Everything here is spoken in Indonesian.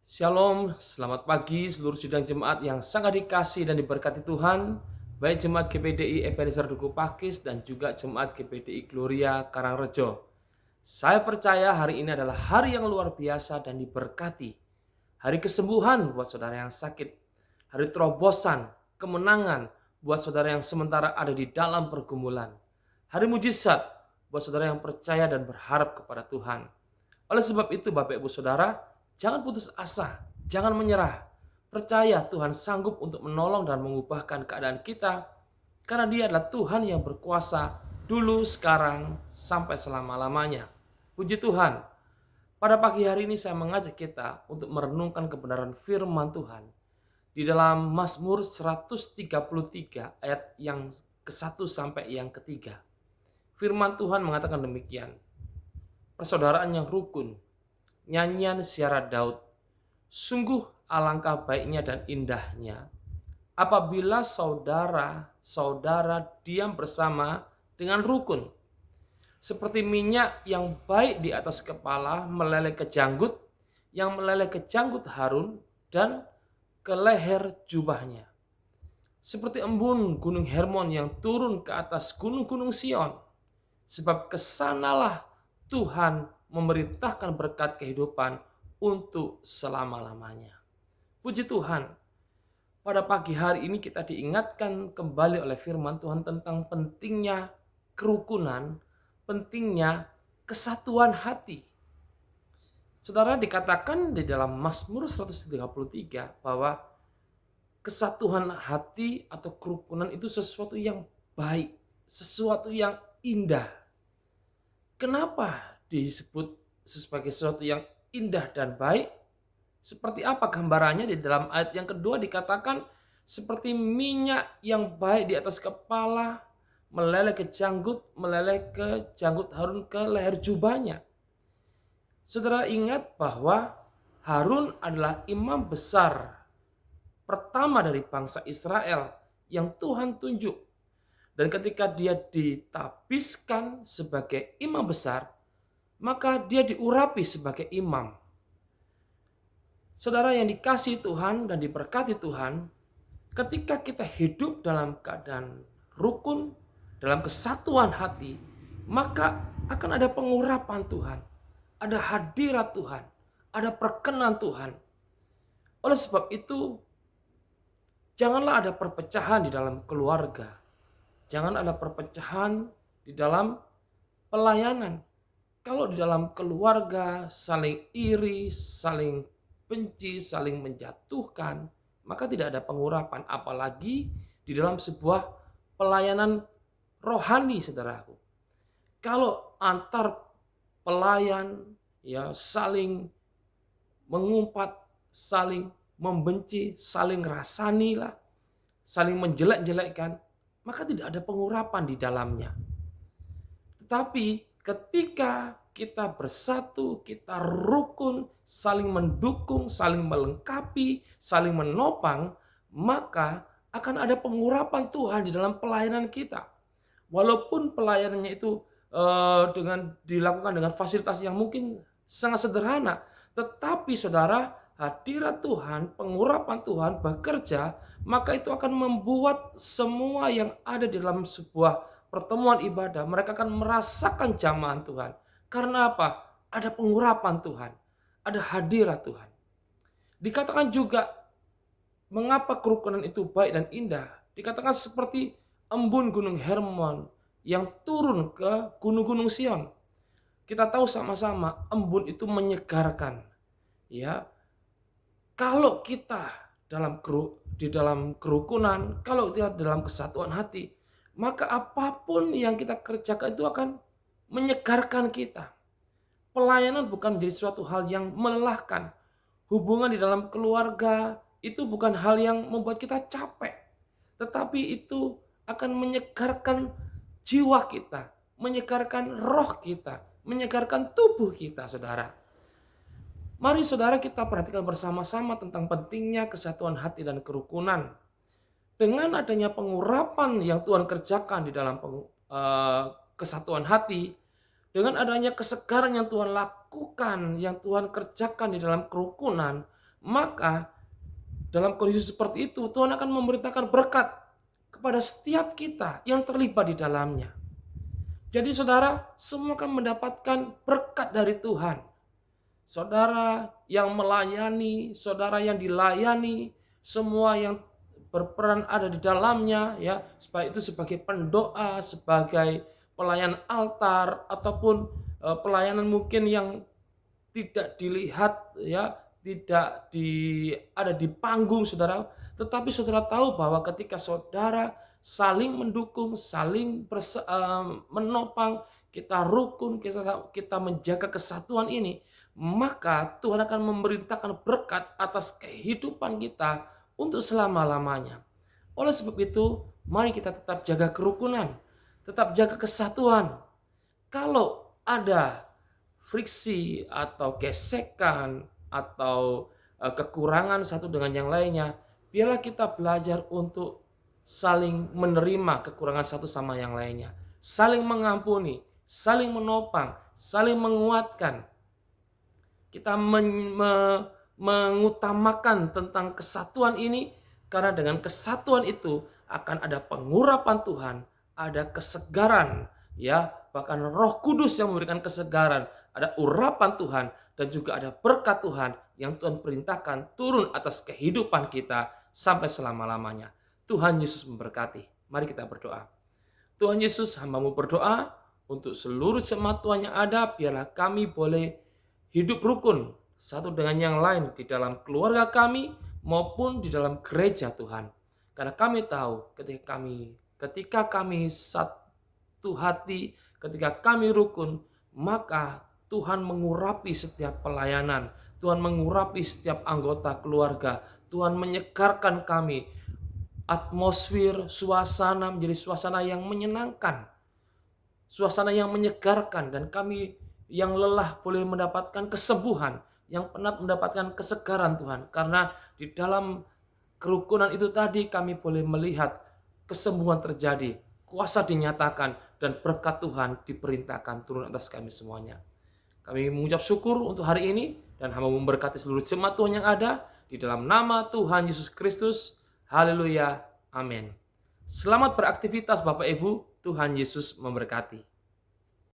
Shalom, selamat pagi seluruh sidang jemaat yang sangat dikasih dan diberkati Tuhan, baik jemaat GPDI Ebenezer Duku Pakis dan juga jemaat GPDI Gloria Karangrejo. Saya percaya hari ini adalah hari yang luar biasa dan diberkati. Hari kesembuhan buat saudara yang sakit, hari terobosan, kemenangan buat saudara yang sementara ada di dalam pergumulan. Hari mujizat buat saudara yang percaya dan berharap kepada Tuhan. Oleh sebab itu Bapak Ibu Saudara, jangan putus asa, jangan menyerah. Percaya Tuhan sanggup untuk menolong dan mengubahkan keadaan kita karena Dia adalah Tuhan yang berkuasa dulu, sekarang, sampai selama-lamanya. Puji Tuhan. Pada pagi hari ini saya mengajak kita untuk merenungkan kebenaran firman Tuhan di dalam Mazmur 133 ayat yang ke-1 sampai yang ketiga. Firman Tuhan mengatakan demikian. Persaudaraan yang rukun, nyanyian Syara Daud. Sungguh alangkah baiknya dan indahnya apabila saudara-saudara diam bersama dengan rukun. Seperti minyak yang baik di atas kepala meleleh ke janggut, yang meleleh ke janggut Harun dan ke leher jubahnya. Seperti embun gunung Hermon yang turun ke atas gunung-gunung Sion. Sebab kesanalah Tuhan memerintahkan berkat kehidupan untuk selama-lamanya. Puji Tuhan, pada pagi hari ini kita diingatkan kembali oleh firman Tuhan tentang pentingnya kerukunan, pentingnya kesatuan hati. Saudara, dikatakan di dalam Mazmur 133 bahwa kesatuan hati atau kerukunan itu sesuatu yang baik, sesuatu yang indah. Kenapa disebut sebagai sesuatu yang indah dan baik? Seperti apa gambarannya? Di dalam ayat yang kedua dikatakan seperti minyak yang baik di atas kepala, meleleh ke janggut Harun ke leher jubahnya. Saudara ingat bahwa Harun adalah imam besar pertama dari bangsa Israel yang Tuhan tunjuk. Dan ketika dia ditabiskan sebagai imam besar, maka dia diurapi sebagai imam. Saudara yang dikasihi Tuhan dan diberkati Tuhan, ketika kita hidup dalam keadaan rukun, dalam kesatuan hati, maka akan ada pengurapan Tuhan, ada hadirat Tuhan, ada perkenan Tuhan. Oleh sebab itu, janganlah ada perpecahan di dalam keluarga. Jangan ada perpecahan di dalam pelayanan. Kalau di dalam keluarga saling iri, saling benci, saling menjatuhkan, maka tidak ada pengurapan. Apalagi di dalam sebuah pelayanan rohani, saudaraku. Kalau antar pelayan ya saling mengumpat, saling membenci, saling rasanilah, saling menjelek-jelekkan, maka tidak ada pengurapan di dalamnya. Tetapi ketika kita bersatu, kita rukun, saling mendukung, saling melengkapi, saling menopang, maka akan ada pengurapan Tuhan di dalam pelayanan kita. Walaupun pelayanannya itu dilakukan dengan fasilitas yang mungkin sangat sederhana, tetapi saudara, hadirat Tuhan, pengurapan Tuhan bekerja, maka itu akan membuat semua yang ada di dalam sebuah pertemuan ibadah, mereka akan merasakan jamahan Tuhan. Karena apa? Ada pengurapan Tuhan, ada hadirat Tuhan. Dikatakan juga, mengapa kerukunan itu baik dan indah? Dikatakan seperti embun gunung Hermon yang turun ke gunung-gunung Sion. Kita tahu sama-sama embun itu menyegarkan. Ya, kalau kita di dalam kerukunan, kalau kita dalam kesatuan hati, maka apapun yang kita kerjakan itu akan menyegarkan kita. Pelayanan bukan menjadi suatu hal yang melelahkan. Hubungan di dalam keluarga itu bukan hal yang membuat kita capek. Tetapi itu akan menyegarkan jiwa kita, menyegarkan roh kita, menyegarkan tubuh kita, saudara. Mari saudara kita perhatikan bersama-sama tentang pentingnya kesatuan hati dan kerukunan. Dengan adanya pengurapan yang Tuhan kerjakan di dalam kesatuan hati, dengan adanya kesegaran yang Tuhan lakukan, yang Tuhan kerjakan di dalam kerukunan, maka dalam kondisi seperti itu Tuhan akan memerintahkan berkat kepada setiap kita yang terlibat di dalamnya. Jadi saudara, semua akan mendapatkan berkat dari Tuhan. Saudara yang melayani, saudara yang dilayani, semua yang berperan ada di dalamnya, ya, supaya itu sebagai pendoa, sebagai pelayan altar, ataupun pelayanan mungkin yang tidak dilihat, ya, tidak ada di panggung saudara, tetapi saudara tahu bahwa ketika saudara saling mendukung, saling menopang, kita rukun, kita menjaga kesatuan ini, maka Tuhan akan memerintahkan berkat atas kehidupan kita untuk selama-lamanya. Oleh sebab itu, mari kita tetap jaga kerukunan, tetap jaga kesatuan. Kalau ada friksi atau gesekan atau kekurangan satu dengan yang lainnya, biarlah kita belajar untuk saling menerima kekurangan satu sama yang lainnya, saling mengampuni, saling menopang, saling menguatkan. Kita mengutamakan tentang kesatuan ini, karena dengan kesatuan itu akan ada pengurapan Tuhan, ada kesegaran, ya, bahkan Roh Kudus yang memberikan kesegaran, ada urapan Tuhan, dan juga ada berkat Tuhan yang Tuhan perintahkan turun atas kehidupan kita sampai selama-lamanya. Tuhan Yesus memberkati. Mari kita berdoa. Tuhan Yesus, hamba-Mu berdoa untuk seluruh jemaat Tuhan yang ada, biarlah kami boleh hidup rukun satu dengan yang lain di dalam keluarga kami maupun di dalam gereja Tuhan. Karena kami tahu ketika kami satu hati, ketika kami rukun, maka Tuhan mengurapi setiap pelayanan, Tuhan mengurapi setiap anggota keluarga, Tuhan menyegarkan kami. Atmosfer, suasana menjadi suasana yang menyenangkan, suasana yang menyegarkan, dan kami yang lelah boleh mendapatkan kesembuhan, yang penat mendapatkan kesegaran Tuhan. Karena di dalam kerukunan itu tadi kami boleh melihat kesembuhan terjadi, kuasa dinyatakan, dan berkat Tuhan diperintahkan turun atas kami semuanya. Kami mengucap syukur untuk hari ini, dan hamba memberkati seluruh jemaat Tuhan yang ada di dalam nama Tuhan Yesus Kristus. Haleluya, amin. Selamat beraktivitas Bapak Ibu, Tuhan Yesus memberkati.